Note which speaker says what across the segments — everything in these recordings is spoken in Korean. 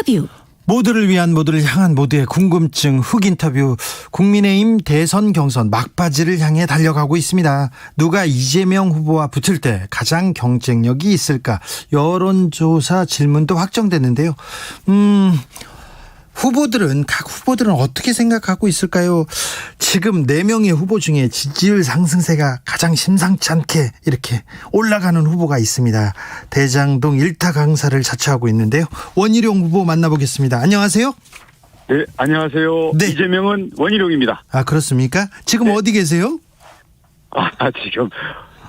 Speaker 1: 인터뷰.
Speaker 2: 모두를 위한, 모두를 향한, 모두의 궁금증 훅 인터뷰. 국민의힘 대선 경선 막바지를 향해 달려가고 있습니다. 누가 이재명 후보와 붙을 때 가장 경쟁력이 있을까? 여론조사 질문도 확정됐는데요. 각 후보들은 어떻게 생각하고 있을까요? 지금 4명의 후보 중에 지지율 상승세가 가장 심상치 않게 이렇게 올라가는 후보가 있습니다. 대장동 일타 강사를 자처하고 있는데요. 원희룡 후보 만나보겠습니다. 안녕하세요.
Speaker 3: 네, 안녕하세요.
Speaker 2: 네.
Speaker 3: 이재명은 원희룡입니다.
Speaker 2: 아, 그렇습니까? 지금
Speaker 3: 네.
Speaker 2: 어디 계세요?
Speaker 3: 지금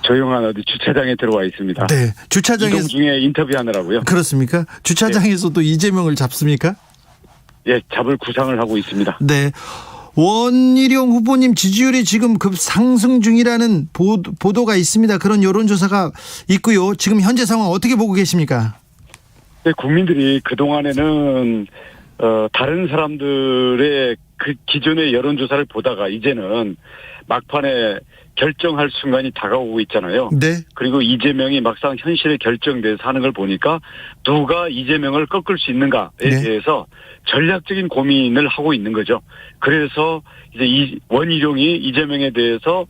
Speaker 3: 조용한 어디 주차장에 들어와 있습니다.
Speaker 2: 네, 주차장에서.
Speaker 3: 이동 중에 인터뷰하느라고요.
Speaker 2: 그렇습니까? 주차장에서도 이재명을 잡습니까?
Speaker 3: 예, 잡을 구상을 하고 있습니다.
Speaker 2: 네. 원희룡 후보님 지지율이 지금 급상승 중이라는 보도가 있습니다. 그런 여론조사가 있고요. 지금 현재 상황 어떻게 보고 계십니까?
Speaker 3: 네, 국민들이 그동안에는 다른 사람들의 그 기존의 여론조사를 보다가 이제는 막판에 결정할 순간이 다가오고 있잖아요.
Speaker 2: 네.
Speaker 3: 그리고 이재명이 막상 현실에 결정돼서 하는 걸 보니까 누가 이재명을 꺾을 수 있는가에
Speaker 2: 네.
Speaker 3: 대해서 전략적인 고민을 하고 있는 거죠. 그래서 이제 원희룡이 이재명에 대해서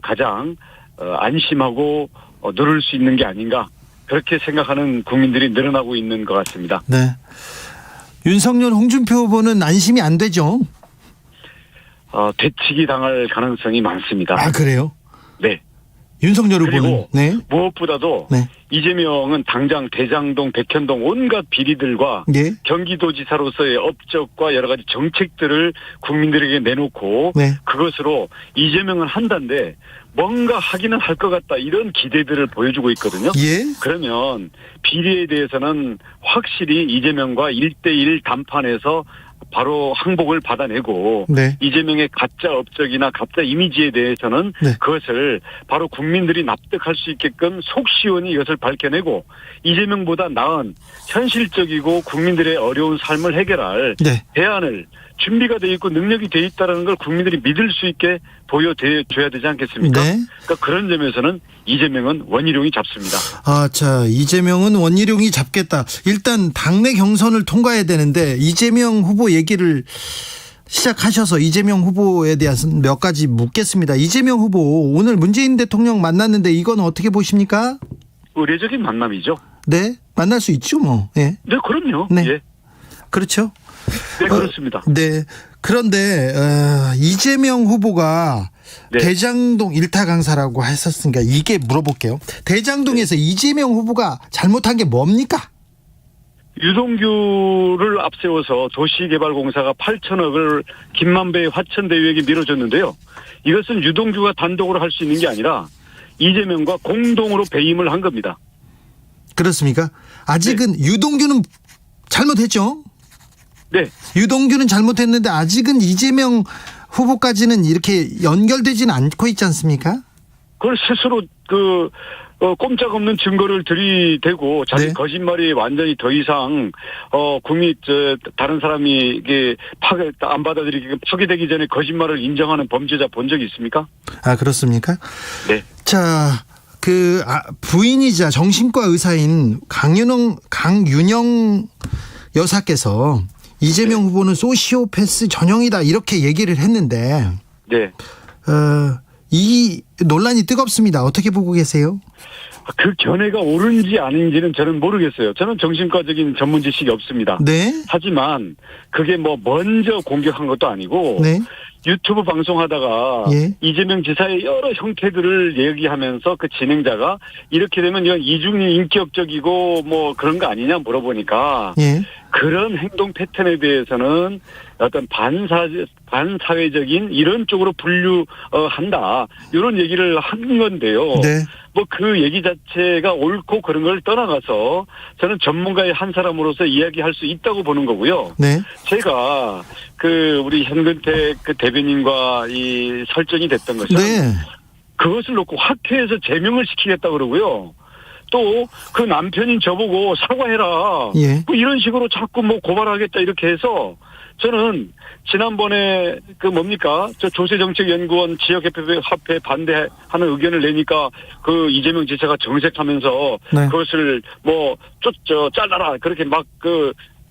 Speaker 3: 가장 안심하고 누를 수 있는 게 아닌가, 그렇게 생각하는 국민들이 늘어나고 있는 것 같습니다.
Speaker 2: 네. 윤석열, 홍준표 후보는 안심이 안 되죠?
Speaker 3: 되치기 당할 가능성이 많습니다.
Speaker 2: 아, 그래요?
Speaker 3: 네.
Speaker 2: 윤석열 후보는.
Speaker 3: 그리고
Speaker 2: 네.
Speaker 3: 무엇보다도
Speaker 2: 네.
Speaker 3: 이재명은 당장 대장동, 백현동 온갖 비리들과
Speaker 2: 네.
Speaker 3: 경기도지사로서의 업적과 여러 가지 정책들을 국민들에게 내놓고
Speaker 2: 네.
Speaker 3: 그것으로 이재명은 한다는데 뭔가 하기는 할 것 같다, 이런 기대들을 보여주고 있거든요.
Speaker 2: 예.
Speaker 3: 그러면 비리에 대해서는 확실히 이재명과 1대1 담판에서 바로 항복을 받아내고,
Speaker 2: 네.
Speaker 3: 이재명의 가짜 업적이나 가짜 이미지에 대해서는
Speaker 2: 네.
Speaker 3: 그것을 바로 국민들이 납득할 수 있게끔 속 시원히 이것을 밝혀내고 이재명보다 나은 현실적이고 국민들의 어려운 삶을 해결할
Speaker 2: 네.
Speaker 3: 대안을 준비가 돼 있고 능력이 돼 있다는 걸 국민들이 믿을 수 있게 보여줘야 되지 않겠습니까?
Speaker 2: 네.
Speaker 3: 그러니까 그런 점에서는 이재명은 원희룡이 잡습니다.
Speaker 2: 자, 이재명은 원희룡이 잡겠다. 일단 당내 경선을 통과해야 되는데 이재명 후보 얘기를 시작하셔서 이재명 후보에 대해서 몇 가지 묻겠습니다. 이재명 후보 오늘 문재인 대통령 만났는데 이건 어떻게 보십니까?
Speaker 3: 의례적인 만남이죠.
Speaker 2: 네, 만날 수 있죠, 뭐. 네,
Speaker 3: 네, 그럼요.
Speaker 2: 네.
Speaker 3: 예.
Speaker 2: 그렇죠.
Speaker 3: 네, 그렇습니다.
Speaker 2: 네. 그런데 이재명 후보가
Speaker 3: 네.
Speaker 2: 대장동 일타 강사라고 했었으니까 이게 물어볼게요. 대장동에서 이재명 후보가 잘못한 게 뭡니까?
Speaker 3: 유동규를 앞세워서 도시개발공사가 8천억을 김만배의 화천대유에게 밀어줬는데요. 이것은 유동규가 단독으로 할 수 있는 게 아니라 이재명과 공동으로 배임을 한 겁니다.
Speaker 2: 그렇습니까? 아직은
Speaker 3: 네.
Speaker 2: 유동규는 잘못했죠?
Speaker 3: 네.
Speaker 2: 유동규는 잘못했는데 아직은 이재명 후보까지는 이렇게 연결되지는 않고 있지 않습니까?
Speaker 3: 그걸 스스로 꼼짝없는 증거를 들이대고 자기
Speaker 2: 네.
Speaker 3: 거짓말이 완전히 더 이상 다른 사람이 이게 안 받아들이게 파괴되기 전에 거짓말을 인정하는 범죄자 본 적이 있습니까?
Speaker 2: 아, 그렇습니까?
Speaker 3: 네.
Speaker 2: 자, 부인이자 정신과 의사인 강윤영 여사께서 이재명 후보는 소시오패스 전형이다, 이렇게 얘기를 했는데,
Speaker 3: 네.
Speaker 2: 이 논란이 뜨겁습니다. 어떻게 보고 계세요?
Speaker 3: 그 견해가 옳은지 아닌지는 저는 모르겠어요. 저는 정신과적인 전문 지식이 없습니다.
Speaker 2: 네.
Speaker 3: 하지만 그게 먼저 공격한 것도 아니고,
Speaker 2: 네.
Speaker 3: 유튜브 방송하다가
Speaker 2: 예.
Speaker 3: 이재명 지사의 여러 형태들을 얘기하면서 그 진행자가 이렇게 되면 이건 이중이 인격적이고 그런 거 아니냐 물어보니까,
Speaker 2: 예.
Speaker 3: 그런 행동 패턴에 대해서는 어떤 반사회적인 이런 쪽으로 분류한다, 이런 얘기를 한 건데요.
Speaker 2: 네.
Speaker 3: 그 얘기 자체가 옳고 그런 걸 떠나가서 저는 전문가의 한 사람으로서 이야기할 수 있다고 보는 거고요.
Speaker 2: 네.
Speaker 3: 제가 우리 현근택 대변인과 이 설정이 됐던 것은,
Speaker 2: 네.
Speaker 3: 그것을 놓고 학회에서 제명을 시키겠다 그러고요. 또 그 남편인 저보고 사과해라,
Speaker 2: 예.
Speaker 3: 이런 식으로 자꾸 고발하겠다, 이렇게 해서 저는 지난번에 저 조세정책연구원 지역협회 반대하는 의견을 내니까 이재명 지사가 정색하면서,
Speaker 2: 네.
Speaker 3: 그것을 잘라라, 그렇게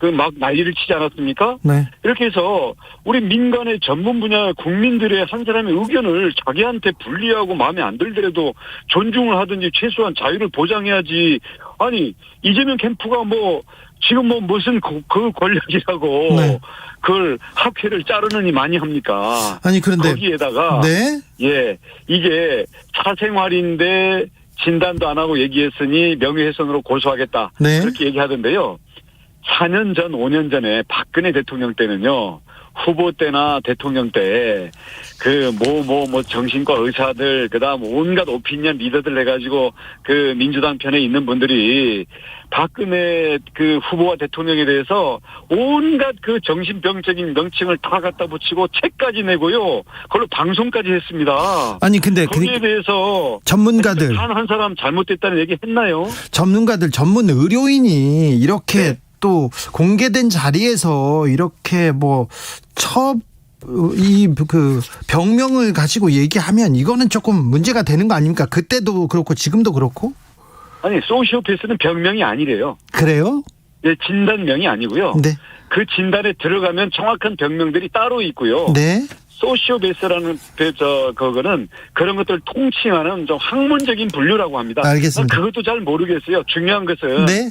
Speaker 3: 그 막 난리를 치지 않았습니까?
Speaker 2: 네.
Speaker 3: 이렇게 해서 우리 민간의 전문 분야 국민들의 한 사람의 의견을 자기한테 불리하고 마음에 안 들더라도 존중을 하든지 최소한 자유를 보장해야지. 아니 이재명 캠프가 뭐 지금 뭐 무슨 그 권력이라고
Speaker 2: 네.
Speaker 3: 그걸 학회를 자르느니 많이 합니까?
Speaker 2: 아니 그런데
Speaker 3: 거기에다가
Speaker 2: 네.
Speaker 3: 예 이게 사생활인데 진단도 안 하고 얘기했으니 명예훼손으로 고소하겠다.
Speaker 2: 네.
Speaker 3: 그렇게 얘기하던데요. 4년 전, 5년 전에 박근혜 대통령 때는요, 후보 때나 대통령 때, 정신과 의사들, 그 다음 온갖 오피니언 리더들 해가지고, 그 민주당 편에 있는 분들이, 박근혜 그 후보와 대통령에 대해서 온갖 그 정신병적인 명칭을 다 갖다 붙이고 책까지 내고요. 그걸로 방송까지 했습니다.
Speaker 2: 아니 근데
Speaker 3: 거기에 대해서
Speaker 2: 전문가들
Speaker 3: 한 사람 잘못됐다는 얘기 했나요?
Speaker 2: 전문가들 전문 의료인이 이렇게
Speaker 3: 네.
Speaker 2: 또 공개된 자리에서 이렇게 그 병명을 가지고 얘기하면 이거는 조금 문제가 되는 거 아닙니까? 그때도 그렇고 지금도 그렇고.
Speaker 3: 아니 소시오패스는 병명이 아니래요.
Speaker 2: 그래요?
Speaker 3: 예, 진단명이 아니고요.
Speaker 2: 네.
Speaker 3: 그 진단에 들어가면 정확한 병명들이 따로 있고요.
Speaker 2: 네.
Speaker 3: 소시오패스라는 그거는 그런 것들을 통칭하는 좀 학문적인 분류라고 합니다.
Speaker 2: 알겠습니다.
Speaker 3: 그것도 잘 모르겠어요. 중요한 것은
Speaker 2: 네.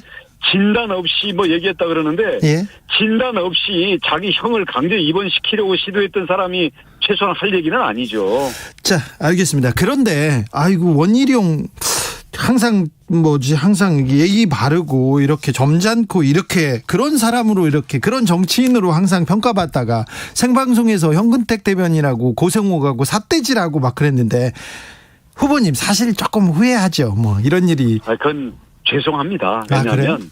Speaker 3: 진단 없이 얘기했다 그러는데
Speaker 2: 예.
Speaker 3: 진단 없이 자기 형을 강제 입원시키려고 시도했던 사람이 최소한 할 얘기는 아니죠.
Speaker 2: 자, 알겠습니다. 그런데 아이고 원희룡 항상 예의 바르고 이렇게 점잖고 이렇게 그런 사람으로 이렇게 그런 정치인으로 항상 평가받다가 생방송에서 현근택 대변이라고 고생호가고 삿대질하고 막 그랬는데 후보님 사실 조금 후회하죠. 이런 일이.
Speaker 3: 그건 죄송합니다.
Speaker 2: 그래요?
Speaker 3: 왜냐하면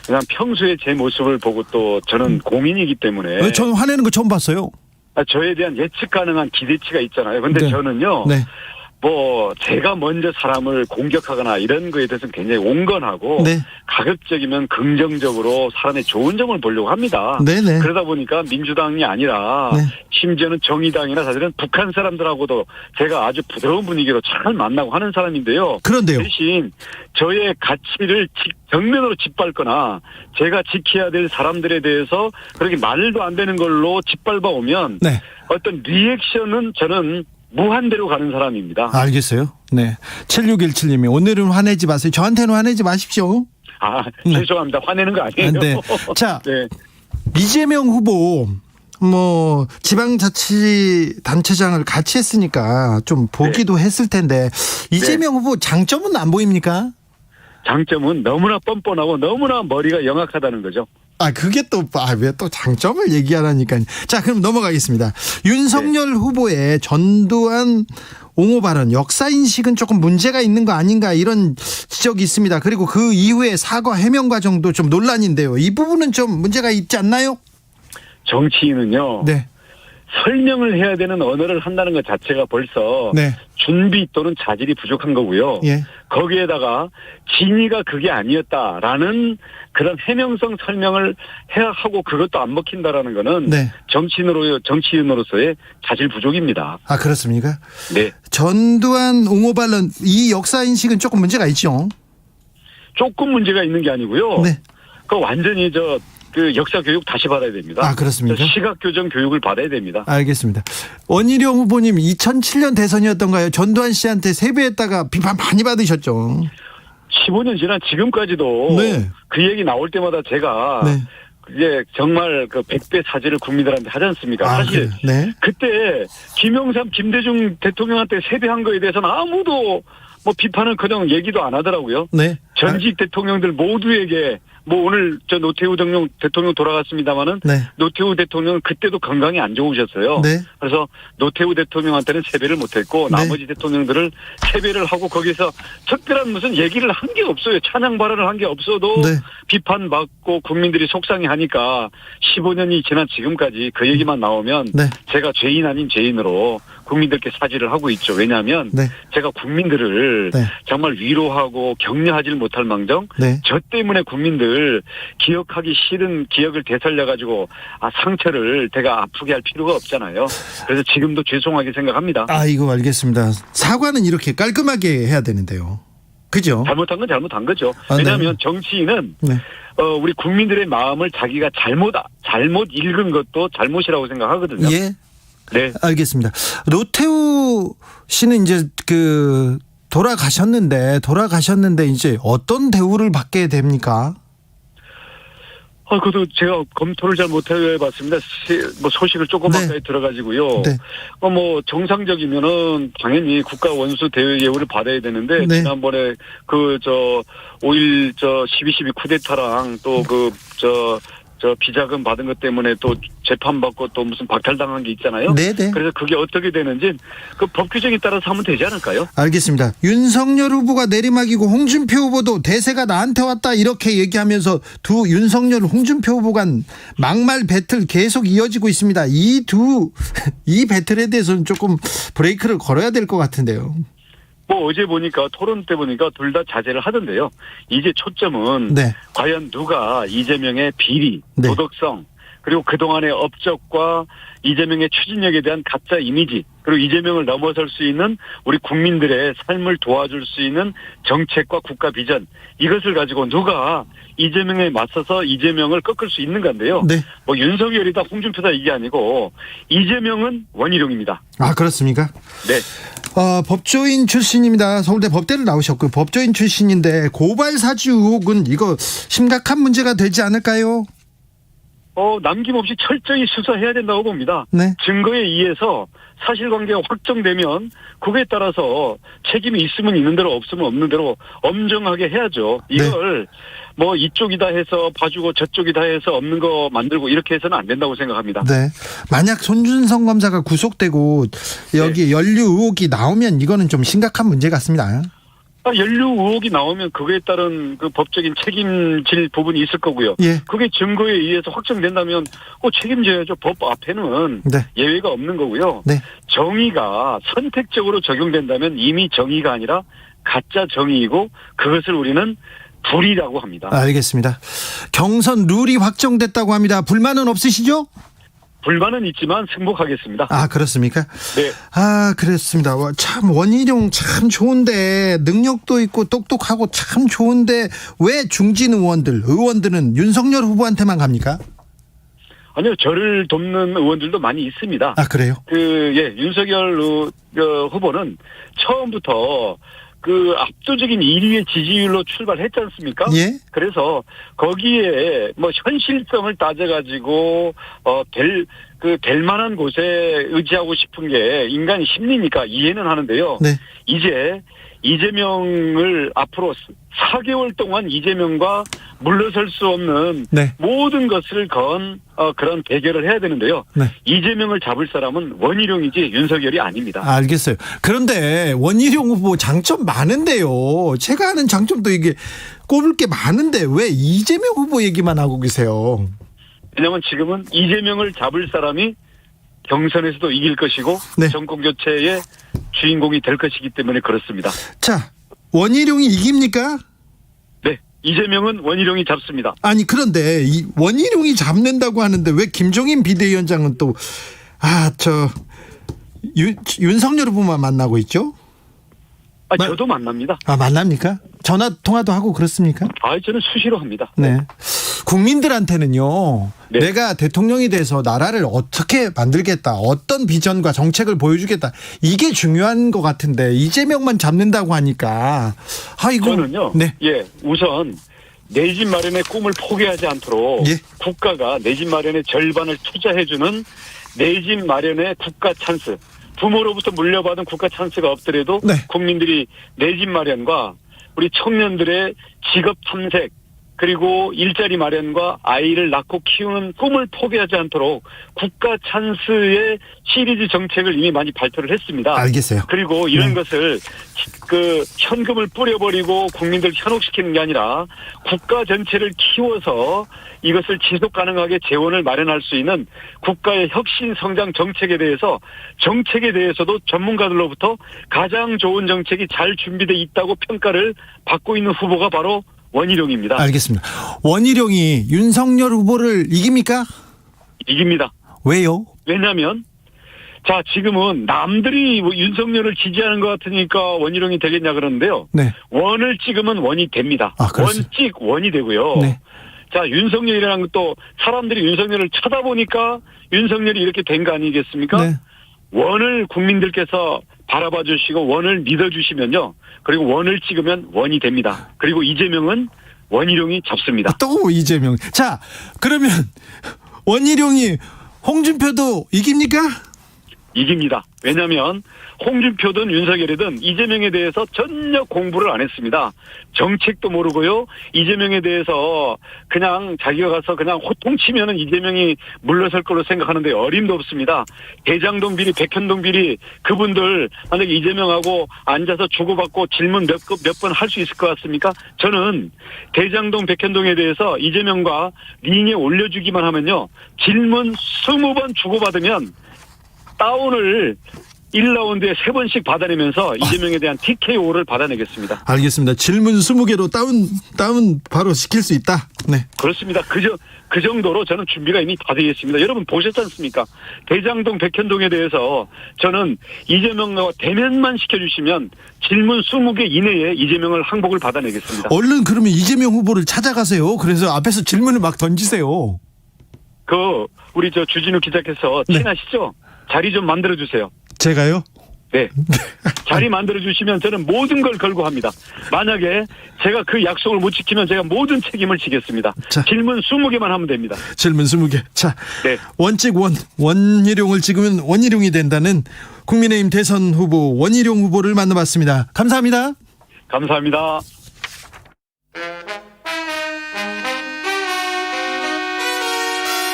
Speaker 3: 그냥 평소에 제 모습을 보고 또 저는 공인이기 때문에
Speaker 2: 저는 화내는 거 처음 봤어요.
Speaker 3: 저에 대한 예측 가능한 기대치가 있잖아요. 근데
Speaker 2: 네.
Speaker 3: 저는요.
Speaker 2: 네.
Speaker 3: 제가 먼저 사람을 공격하거나 이런 거에 대해서는 굉장히 온건하고
Speaker 2: 네.
Speaker 3: 가급적이면 긍정적으로 사람의 좋은 점을 보려고 합니다.
Speaker 2: 네네.
Speaker 3: 그러다 보니까 민주당이 아니라
Speaker 2: 네.
Speaker 3: 심지어는 정의당이나 사실은 북한 사람들하고도 제가 아주 부드러운 분위기로 잘 만나고 하는 사람인데요.
Speaker 2: 그런데요.
Speaker 3: 대신 저의 가치를 정면으로 짓밟거나 제가 지켜야 될 사람들에 대해서 그렇게 말도 안 되는 걸로 짓밟아 오면
Speaker 2: 네.
Speaker 3: 어떤 리액션은 저는 무한대로 가는 사람입니다.
Speaker 2: 알겠어요. 네. 7617님이 오늘은 화내지 마세요. 저한테는 화내지 마십시오. 네.
Speaker 3: 죄송합니다. 화내는 거 아니에요.
Speaker 2: 네. 자,
Speaker 3: 네.
Speaker 2: 이재명 후보 지방자치단체장을 같이 했으니까 좀 보기도 했을 텐데 이재명 후보 장점은 안 보입니까?
Speaker 3: 장점은 너무나 뻔뻔하고 너무나 머리가 영악하다는 거죠.
Speaker 2: 그게 왜 또 장점을 얘기하라니까요. 자, 그럼 넘어가겠습니다. 윤석열 후보의 전두환 옹호 발언, 역사인식은 조금 문제가 있는 거 아닌가 이런 지적이 있습니다. 그리고 그 이후에 사과 해명 과정도 좀 논란인데요. 이 부분은 좀 문제가 있지 않나요?
Speaker 3: 정치인은요.
Speaker 2: 네.
Speaker 3: 설명을 해야 되는 언어를 한다는 것 자체가 벌써
Speaker 2: 네.
Speaker 3: 준비 또는 자질이 부족한 거고요.
Speaker 2: 예.
Speaker 3: 거기에다가 진위가 그게 아니었다라는 그런 해명성 설명을 해야 하고 그것도 안 먹힌다라는 거는
Speaker 2: 네.
Speaker 3: 정치인으로서의 자질 부족입니다.
Speaker 2: 그렇습니까?
Speaker 3: 네.
Speaker 2: 전두환 옹호 발언 이 역사인식은 조금 문제가 있죠.
Speaker 3: 조금 문제가 있는 게 아니고요.
Speaker 2: 네.
Speaker 3: 그 완전히 그 역사 교육 다시 받아야 됩니다.
Speaker 2: 그렇습니까?
Speaker 3: 시각 교정 교육을 받아야 됩니다.
Speaker 2: 알겠습니다. 원희룡 후보님 2007년 대선이었던가요? 전두환 씨한테 세배했다가 비판 많이 받으셨죠.
Speaker 3: 15년 지난 지금까지도
Speaker 2: 네.
Speaker 3: 그 얘기 나올 때마다 제가
Speaker 2: 네.
Speaker 3: 이제 정말 그 100배 사죄를 국민들한테 하지 않습니까? 사실
Speaker 2: 네.
Speaker 3: 그때 김영삼, 김대중 대통령한테 세배한 거에 대해서는 아무도 비판은커녕 얘기도 안 하더라고요.
Speaker 2: 네.
Speaker 3: 전직 대통령들 모두에게 오늘 노태우 대통령 돌아갔습니다마는
Speaker 2: 네.
Speaker 3: 노태우 대통령은 그때도 건강이 안 좋으셨어요.
Speaker 2: 네.
Speaker 3: 그래서 노태우 대통령한테는 세배를 못했고
Speaker 2: 네.
Speaker 3: 나머지 대통령들을 세배를 하고 거기서 특별한 무슨 얘기를 한 게 없어요. 찬양 발언을 한 게 없어도
Speaker 2: 네.
Speaker 3: 비판받고 국민들이 속상해하니까 15년이 지난 지금까지 그 얘기만 나오면
Speaker 2: 네.
Speaker 3: 제가 죄인 아닌 죄인으로 국민들께 사죄를 하고 있죠. 왜냐하면
Speaker 2: 네.
Speaker 3: 제가 국민들을
Speaker 2: 네.
Speaker 3: 정말 위로하고 격려하지를 못할 망정
Speaker 2: 네.
Speaker 3: 저 때문에 국민들 기억하기 싫은 기억을 되살려가지고 상처를 제가 아프게 할 필요가 없잖아요. 그래서 지금도 죄송하게 생각합니다.
Speaker 2: 이거 알겠습니다. 사과는 이렇게 깔끔하게 해야 되는데요. 그죠?
Speaker 3: 잘못한 건 잘못한 거죠.
Speaker 2: 아,
Speaker 3: 왜냐하면
Speaker 2: 네.
Speaker 3: 정치인은
Speaker 2: 네.
Speaker 3: 우리 국민들의 마음을 자기가 잘못 읽은 것도 잘못이라고 생각하거든요.
Speaker 2: 예.
Speaker 3: 네.
Speaker 2: 알겠습니다. 노태우 씨는 이제 돌아가셨는데 이제 어떤 대우를 받게 됩니까?
Speaker 3: 그것도 제가 검토를 잘 못해봤습니다. 소식을 조금
Speaker 2: 네.
Speaker 3: 가까이 들어가지고요.
Speaker 2: 네.
Speaker 3: 정상적이면은 당연히 국가 원수 대우 예우를 받아야 되는데,
Speaker 2: 네.
Speaker 3: 지난번에 5.1 12.12 쿠데타랑 또 비자금 받은 것 때문에 또 재판받고 또 무슨 박탈당한 게 있잖아요.
Speaker 2: 네네.
Speaker 3: 그래서 그게 어떻게 되는지 그 법 규정에 따라서 하면 되지 않을까요?
Speaker 2: 알겠습니다. 윤석열 후보가 내리막이고 홍준표 후보도 대세가 나한테 왔다 이렇게 얘기하면서 윤석열 홍준표 후보 간 막말 배틀 계속 이어지고 있습니다. 이 배틀에 대해서는 조금 브레이크를 걸어야 될 것 같은데요.
Speaker 3: 어제 보니까 토론 때 보니까 둘 다 자제를 하던데요. 이제 초점은
Speaker 2: 네.
Speaker 3: 과연 누가 이재명의 비리,
Speaker 2: 네.
Speaker 3: 도덕성, 그리고 그동안의 업적과 이재명의 추진력에 대한 가짜 이미지, 그리고 이재명을 넘어설 수 있는 우리 국민들의 삶을 도와줄 수 있는 정책과 국가 비전, 이것을 가지고 누가 이재명에 맞서서 이재명을 꺾을 수 있는 건데요.
Speaker 2: 네.
Speaker 3: 윤석열이다 홍준표다 이게 아니고 이재명은 원희룡입니다.
Speaker 2: 아, 그렇습니까?
Speaker 3: 네.
Speaker 2: 법조인 출신입니다. 서울대 법대를 나오셨고요. 법조인 출신인데 고발 사주 의혹은 이거 심각한 문제가 되지 않을까요?
Speaker 3: 남김없이 철저히 수사해야 된다고 봅니다.
Speaker 2: 네.
Speaker 3: 증거에 의해서 사실관계가 확정되면 그거에 따라서 책임이 있으면 있는 대로 없으면 없는 대로 엄정하게 해야죠. 이걸 이쪽이다 해서 봐주고 저쪽이다 해서 없는 거 만들고 이렇게 해서는 안 된다고 생각합니다.
Speaker 2: 네. 만약 손준성 검사가 구속되고 여기 연루 의혹이 나오면 이거는 좀 심각한 문제 같습니다.
Speaker 3: 연루 의혹이 나오면 그거에 따른 그 법적인 책임질 부분이 있을 거고요.
Speaker 2: 예.
Speaker 3: 그게 증거에 의해서 확정된다면 책임져야죠. 법 앞에는
Speaker 2: 네.
Speaker 3: 예외가 없는 거고요.
Speaker 2: 네.
Speaker 3: 정의가 선택적으로 적용된다면 이미 정의가 아니라 가짜 정의이고 그것을 우리는 불이라고 합니다.
Speaker 2: 알겠습니다. 경선 룰이 확정됐다고 합니다. 불만은 없으시죠?
Speaker 3: 불만은 있지만 승복하겠습니다.
Speaker 2: 아, 그렇습니까?
Speaker 3: 네.
Speaker 2: 아, 그렇습니다. 참 원희룡 참 좋은데 능력도 있고 똑똑하고 참 좋은데 왜 중진 의원들은 윤석열 후보한테만 갑니까?
Speaker 3: 아니요, 저를 돕는 의원들도 많이 있습니다.
Speaker 2: 아, 그래요?
Speaker 3: 윤석열 후보는 처음부터 압도적인 1위의 지지율로 출발했지 않습니까?
Speaker 2: 예.
Speaker 3: 그래서 거기에 현실성을 따져가지고, 될 만한 곳에 의지하고 싶은 게 인간의 심리니까 이해는 하는데요.
Speaker 2: 네.
Speaker 3: 이제 이재명을 앞으로 4개월 동안 이재명과 물러설 수 없는
Speaker 2: 네.
Speaker 3: 모든 것을 그런 대결을 해야 되는데요.
Speaker 2: 네.
Speaker 3: 이재명을 잡을 사람은 원희룡이지 윤석열이 아닙니다.
Speaker 2: 알겠어요. 그런데 원희룡 후보 장점 많은데요. 제가 아는 장점도 이게 꼽을 게 많은데 왜 이재명 후보 얘기만 하고 계세요?
Speaker 3: 왜냐하면 지금은 이재명을 잡을 사람이 경선에서도 이길 것이고
Speaker 2: 네.
Speaker 3: 정권 교체의 주인공이 될 것이기 때문에 그렇습니다.
Speaker 2: 자, 원희룡이 이깁니까?
Speaker 3: 네, 이재명은 원희룡이 잡습니다.
Speaker 2: 아니, 그런데 이 원희룡이 잡는다고 하는데 왜 김종인 비대위원장은 또 윤석열 후보만 만나고 있죠?
Speaker 3: 저도 만납니다.
Speaker 2: 아, 만납니까? 전화 통화도 하고 그렇습니까?
Speaker 3: 저는 수시로 합니다.
Speaker 2: 네. 국민들한테는요.
Speaker 3: 네.
Speaker 2: 내가 대통령이 돼서 나라를 어떻게 만들겠다. 어떤 비전과 정책을 보여주겠다. 이게 중요한 것 같은데 이재명만 잡는다고 하니까
Speaker 3: 저는요.
Speaker 2: 네.
Speaker 3: 우선 내 집 마련의 꿈을 포기하지 않도록 국가가 내 집 마련의 절반을 투자해주는 내 집 마련의 국가 찬스. 부모로부터 물려받은 국가 찬스가 없더라도 국민들이 내 집 마련과 우리 청년들의 직업 탐색 그리고 일자리 마련과 아이를 낳고 키우는 꿈을 포기하지 않도록 국가 찬스의 시리즈 정책을 이미 많이 발표를 했습니다.
Speaker 2: 알겠어요.
Speaker 3: 그리고 이런 것을 현금을 뿌려버리고 국민들 현혹시키는 게 아니라 국가 전체를 키워서 이것을 지속 가능하게 재원을 마련할 수 있는 국가의 혁신 성장 정책에 대해서도 전문가들로부터 가장 좋은 정책이 잘 준비되어 있다고 평가를 받고 있는 후보가 바로 원희룡입니다.
Speaker 2: 알겠습니다. 원희룡이 윤석열 후보를 이깁니까?
Speaker 3: 이깁니다.
Speaker 2: 왜요?
Speaker 3: 왜냐하면 자, 지금은 남들이 뭐 윤석열을 지지하는 것 같으니까 원희룡이 되겠냐 그러는데요.
Speaker 2: 네.
Speaker 3: 원을 찍으면 원이 됩니다. 원찍 원이 되고요.
Speaker 2: 네.
Speaker 3: 자, 윤석열이라는 것도 사람들이 윤석열을 쳐다보니까 윤석열이 이렇게 된 거 아니겠습니까?
Speaker 2: 네.
Speaker 3: 원을 국민들께서 바라봐 주시고 원을 믿어 주시면요. 그리고 원을 찍으면 원이 됩니다. 그리고 이재명은 원희룡이 잡습니다.
Speaker 2: 또 이재명. 자, 그러면 원희룡이 홍준표도 이깁니까?
Speaker 3: 이깁니다. 왜냐하면 홍준표든 윤석열이든 이재명에 대해서 전혀 공부를 안 했습니다. 정책도 모르고요. 이재명에 대해서 그냥 자기가 가서 그냥 호통치면은 이재명이 물러설 걸로 생각하는데 어림도 없습니다. 대장동 비리, 백현동 비리 그분들 만약에 이재명하고 앉아서 주고받고 질문 몇 번 할 수 있을 것 같습니까? 저는 대장동, 백현동에 대해서 이재명과 링에 올려주기만 하면요. 질문 20번 주고받으면 다운을 1라운드에 3번씩 받아내면서 이재명에 대한 TKO를 받아내겠습니다.
Speaker 2: 알겠습니다. 질문 20개로 다운 바로 시킬 수 있다. 네.
Speaker 3: 그렇습니다. 그 정도로 저는 준비가 이미 다 되어 있습니다. 여러분 보셨지 않습니까? 대장동, 백현동에 대해서 저는 이재명과 대면만 시켜주시면 질문 20개 이내에 이재명을 항복을 받아내겠습니다.
Speaker 2: 얼른 그러면 이재명 후보를 찾아가세요. 그래서 앞에서 질문을 막 던지세요.
Speaker 3: 우리 주진우 기자께서
Speaker 2: 네.
Speaker 3: 친하시죠? 자리 좀 만들어주세요.
Speaker 2: 제가요?
Speaker 3: 네. 자리 만들어주시면 저는 모든 걸 걸고 합니다. 만약에 제가 그 약속을 못 지키면 제가 모든 책임을 지겠습니다.
Speaker 2: 자.
Speaker 3: 질문 20개만 하면 됩니다.
Speaker 2: 질문 20개. 자,
Speaker 3: 네.
Speaker 2: 원칙 원희룡을 찍으면 원희룡이 된다는 국민의힘 대선 후보 원희룡 후보를 만나봤습니다. 감사합니다.
Speaker 3: 감사합니다.